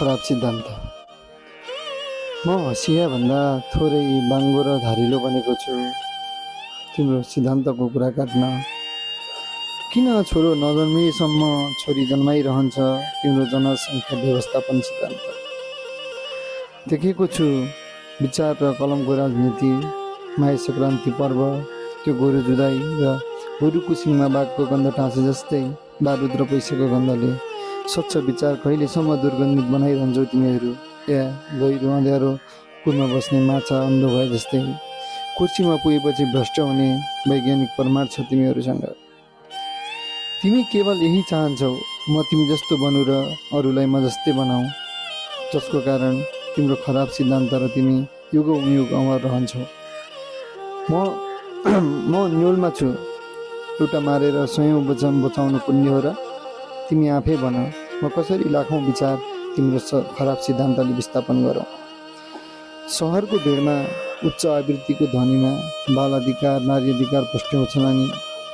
खराब सिद्धान्त। म हँसिया भन्दा थोरै बाङ्गो र धारिलो बनेको छु तिम्रो सिद्धान्तको कुरा काट्न। किन छोरो नजन्मेसम्म छोरी जन्माइरहन्छ तिम्रो जनसङ्ख्या व्यवस्थापन सिद्धान्त। देखेको छु विचार र कलमको राजनीति, माया सङ्क्रान्ति पर्व, त्यो गोरु जुदाई र गोरुको सिङमा बाघको गन्ध टाँसे जस्तै बारुद र पैसाको गन्धले स्वच्छ विचार कहिलेसम्म दुर्गन्धित बनाइरहन्छौ तिमीहरू। या गहिरो अँध्यारो कुरमा बस्ने माछा अन्धो भए जस्तै कुर्सीमा पुगेपछि भ्रष्ट हुने वैज्ञानिक प्रमाण छ तिमीहरूसँग। तिमी केवल यही चाहन्छौ म तिमी जस्तो बनू र अरूलाई म जस्तै बनाऊ, जसको कारण तिम्रो खराब सिद्धान्त र तिमी युगौँ युग अमर रहन्छौ। म न्योलमा छु। एउटा मारेर सयौँ बचाउनु पुण्य हो र? तिमी आफै भन, म कसरी लाखौँ विचार तिम्रो खराब सिद्धान्तले विस्थापन गरौँ। सहरको भिडमा उच्च आवृत्तिको ध्वनिमा बाल अधिकार नारी अधिकार पस्ट्याउँछन् अनि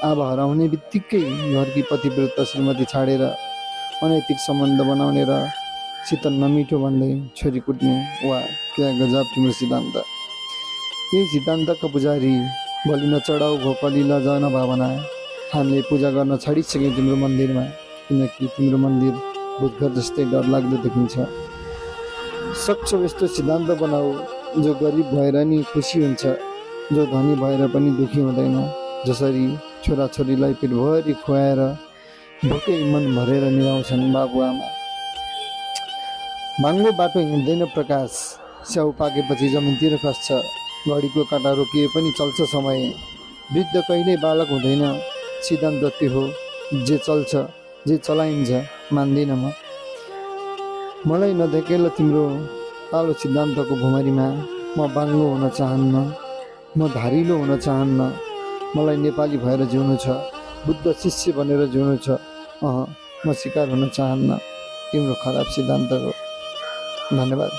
आभा हराउने बित्तिकै घरकी पतिव्रता श्रीमती छाडेर अनैतिक सम्बन्ध बनाउने र शीतल नमिठो भन्दै छोरी कुट्ने। वा क्या गजब तिम्रो सिद्धान्त। यही सिद्धान्तका पुजारी बलि नचढाऊ भो कलिला जन भावना। हामीले पूजा गर्न छाडिसक्यौँ तिम्रो मन्दिरमा, किनकि तिम्रो मन्दिर भूतघर जस्तै डरलाग्दो देखिन्छ। सक्छौ यस्तो सिद्धान्त बनाऊ जो गरिब भएर नि खुसी हुन्छ, जो धनी भएर पनि दुखी हुँदैन, जसरी छोराछोरीलाई पेटभरि खुवाएर भोकै मन भरेर निभाउँछन् बाबुआमा। बाङ्गो बाटो हिँड्दैन प्रकाश, स्याउ पाकेपछि जमिनतिर खस्छ। घडीको काँटा रोकिए पनि चल्छ समय। वृद्ध कहिल्यै बालक हुँदैन, सिद्धान्त त्यो हो जे चल्छ जे चलाइन्छ मान्दिनँ म। मलाई नधकेल तिम्रो कालो सिद्धान्तको भुमरीमा। म बाङ्गो हुन चाहन्न, म धारिलो हुन चाहन्न। मलाई नेपाली भएर जिउनु छ, बुद्ध शिष्य बनेर जिउनु छ। म शिकार हुन चाहन्न तिम्रो खराब सिद्धान्तको। धन्यवाद।